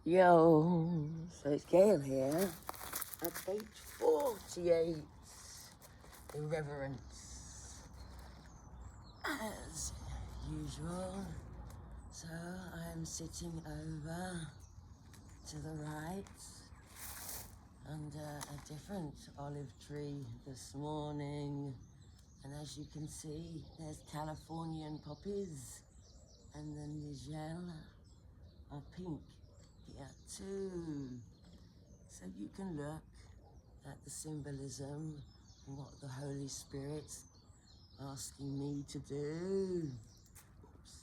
Yo, so it's Gail here at 8:48. Irreverence as usual. So I'm sitting over to the right under a different olive tree this morning, and as you can see, there's Californian poppies, and then the gel are pink here too. So you can look at the symbolism and what the Holy Spirit's asking me to do. Oops.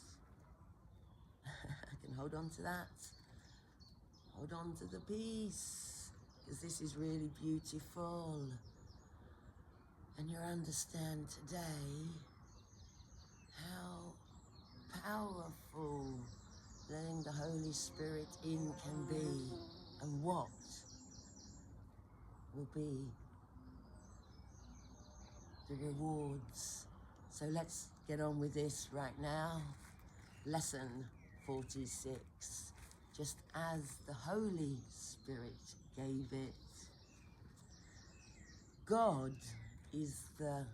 I can hold on to that. Hold on to the peace, because this is really beautiful. And you'll understand today how powerful letting the Holy Spirit in can be, and what will be the rewards. So let's get on with this right now. Lesson 46, just as the Holy Spirit gave it. God is the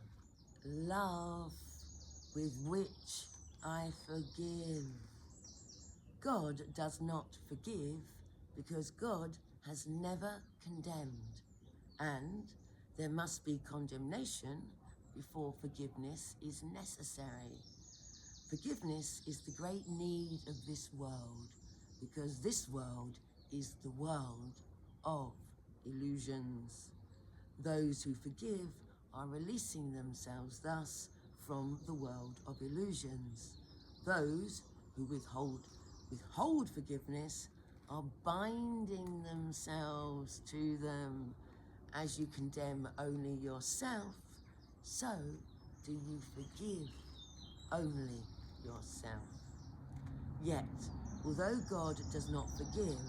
love with which I forgive. God does not forgive because God has never condemned, and there must be condemnation before forgiveness is necessary. Forgiveness is the great need of this world, because this world is the world of illusions. Those who forgive are releasing themselves thus from the world of illusions. Those who withhold forgiveness are binding themselves to them. As you condemn only yourself, so do you forgive only yourself. Yet, although God does not forgive,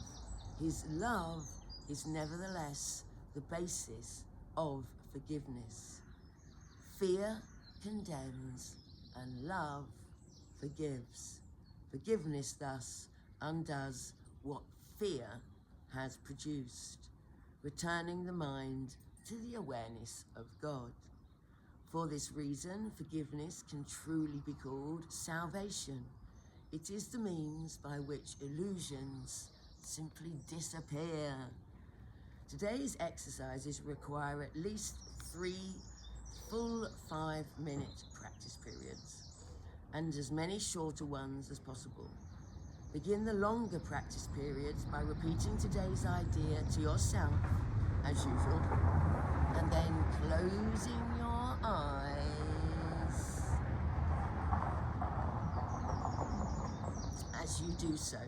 his love is nevertheless the basis of forgiveness. Fear condemns and love forgives. Forgiveness thus undoes what fear has produced, returning the mind to the awareness of God. For this reason, forgiveness can truly be called salvation. It is the means by which illusions simply disappear. Today's exercises require at least 3 full 5-minute practice periods, and as many shorter ones as possible. Begin the longer practice periods by repeating today's idea to yourself, as usual, and then closing your eyes as you do so,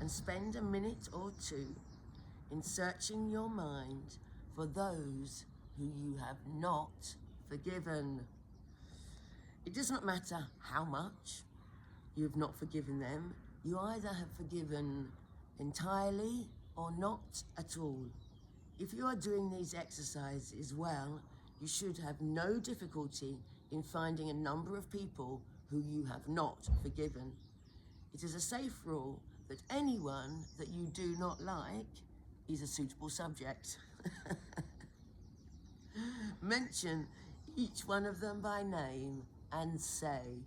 and spend a minute or two in searching your mind for those who you have not forgiven. It does not matter how much you have not forgiven them. You either have forgiven entirely or not at all. If you are doing these exercises well, you should have no difficulty in finding a number of people who you have not forgiven. It is a safe rule that anyone that you do not like is a suitable subject. Mention each one of them by name and say,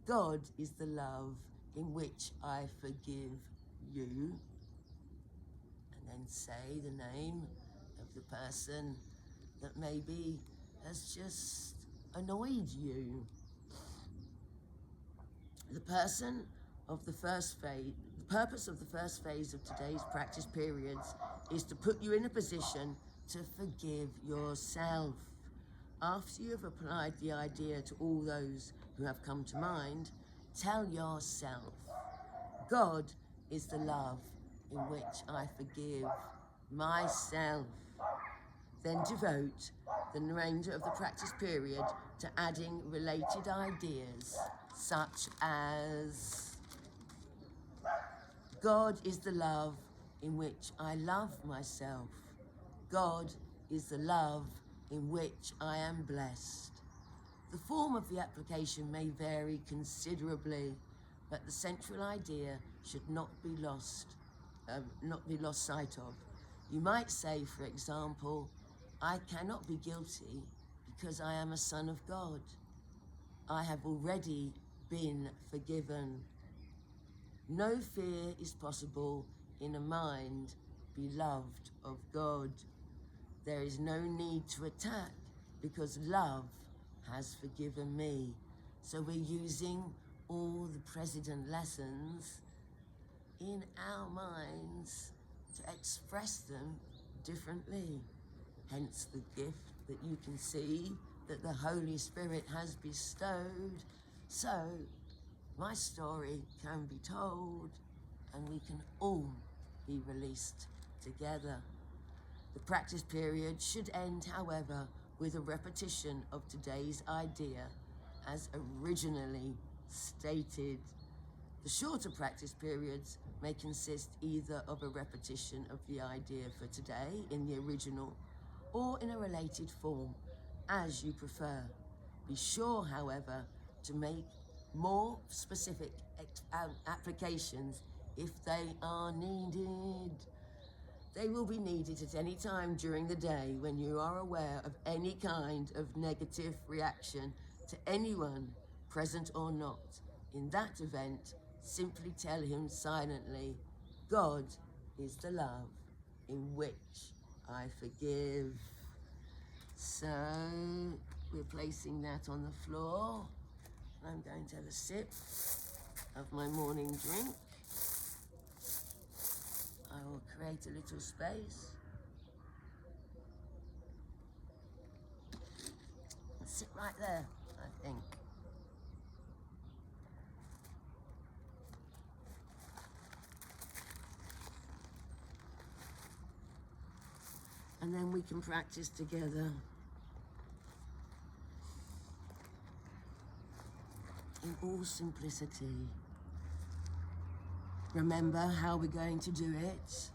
God is the love in which I forgive you. And then say the name of the person that maybe has just annoyed you. The purpose of the first phase of today's practice periods is to put you in a position to forgive yourself. After you have applied the idea to all those who have come to mind, tell yourself, God is the love in which I forgive myself. Then devote the remainder of the practice period to adding related ideas, such as, God is the love in which I love myself. God is the love in which I am blessed. The form of the application may vary considerably, but the central idea should not be lost. not be lost sight of. You might say, for example, I cannot be guilty because I am a son of God. I have already been forgiven. No fear is possible in a mind beloved of God. There is no need to attack because love has forgiven me. So we're using all the precedent lessons in our minds to express them differently. Hence the gift that you can see that the Holy Spirit has bestowed. So my story can be told and we can all be released together. The practice period should end, however, with a repetition of today's idea as originally stated. The shorter practice periods may consist either of a repetition of the idea for today in the original or in a related form, as you prefer. Be sure, however, to make more specific applications if they are needed. They will be needed at any time during the day when you are aware of any kind of negative reaction to anyone, present or not. In that event, simply tell him silently, God is the love in which I forgive. So we're placing that on the floor. I'm going to have a sip of my morning drink. I will create a little space. Sit right there, I think. And then we can practice together in all simplicity. Remember how we're going to do it?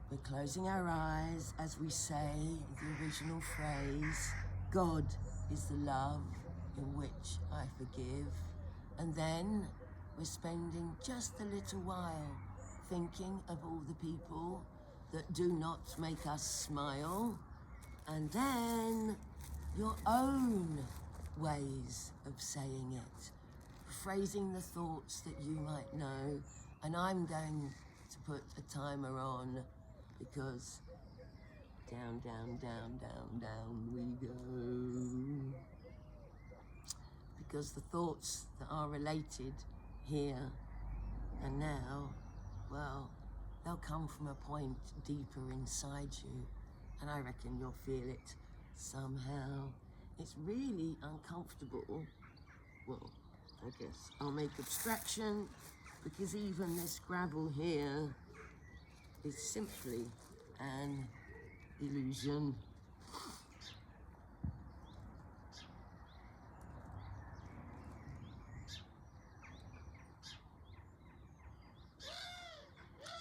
We're closing our eyes as we say the original phrase, God is the love in which I forgive. And then we're spending just a little while thinking of all the people that do not make us smile. And then your own ways of saying it, phrasing the thoughts that you might know. And I'm going to put a timer on because down, down, down, down, down we go. Because the thoughts that are related here and now, well, they'll come from a point deeper inside you, and I reckon you'll feel it somehow. It's really uncomfortable. Well, I guess I'll make abstraction, because even this gravel here is simply an illusion.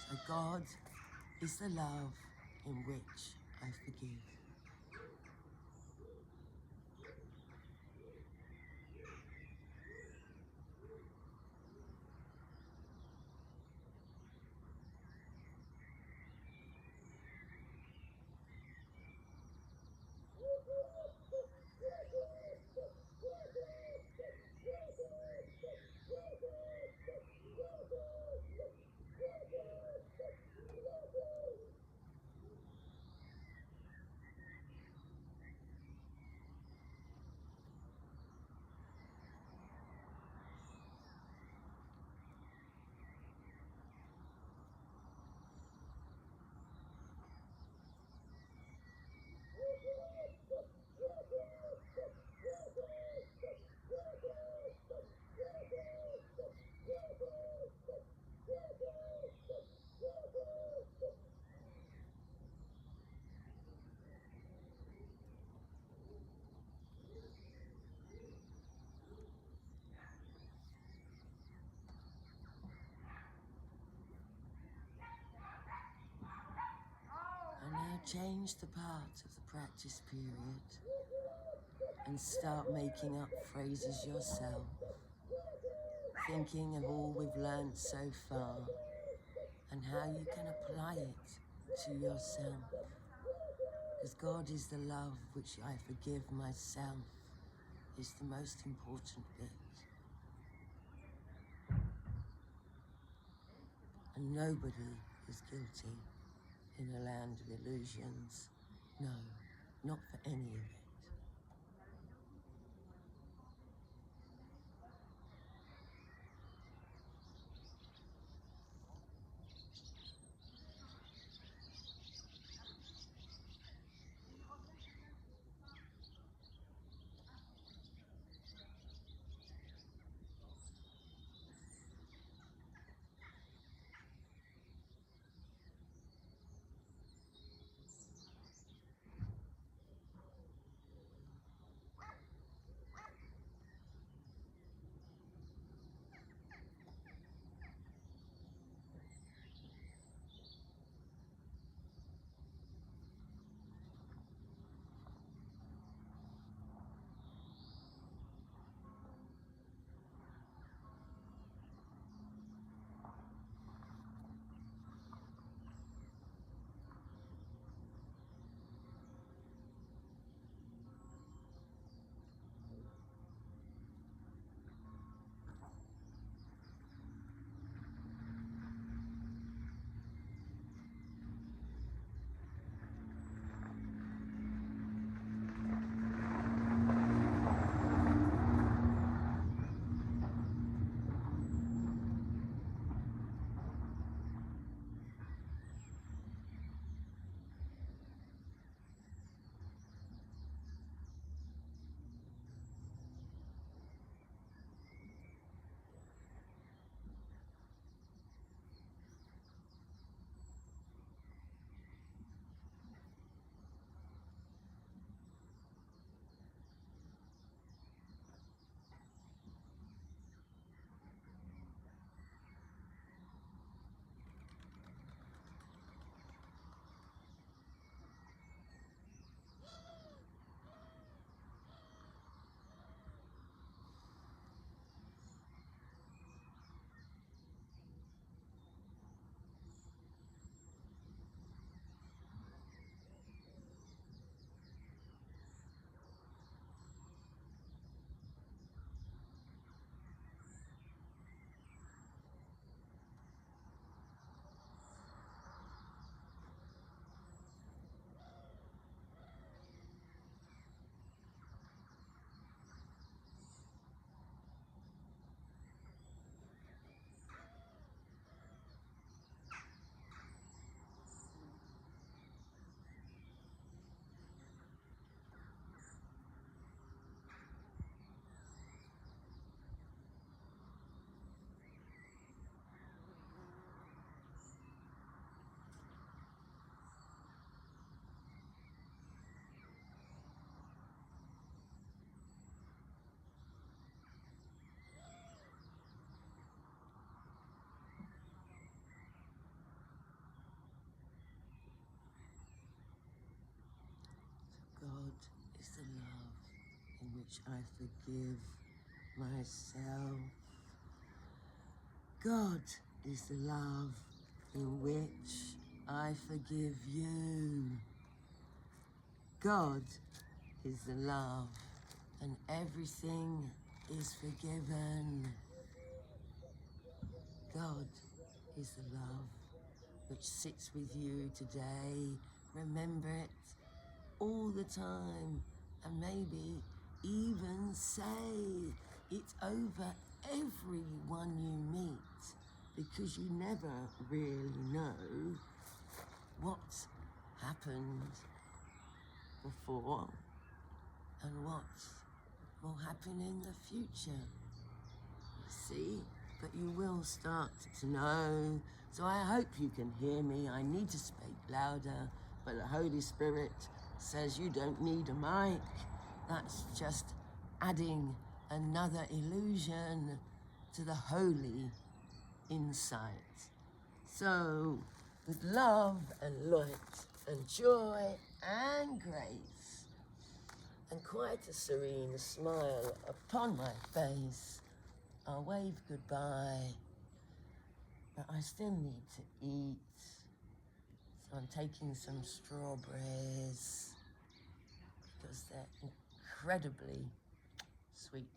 So God is the love in which I forgive. And now change the part of the practice period and start making up phrases yourself, thinking of all we've learned so far, and how you can apply it to yourself. Because God is the love which I forgive myself is the most important bit. And nobody is guilty in a land of illusions. No, not for any of it. God is the love in which I forgive myself. God is the love in which I forgive you. God is the love and everything is forgiven. God is the love which sits with you today. Remember it all the time, and maybe even say it over everyone you meet, because you never really know what happened before and what will happen in the future. See? But you will start to know. So I hope you can hear me. I need to speak louder, but the Holy Spirit says you don't need a mic. That's just adding another illusion to the holy insight. So, with love and light and joy and grace and quite a serene smile upon my face, I'll wave goodbye but I still need to eat. So I'm taking some strawberries because they're incredibly sweet.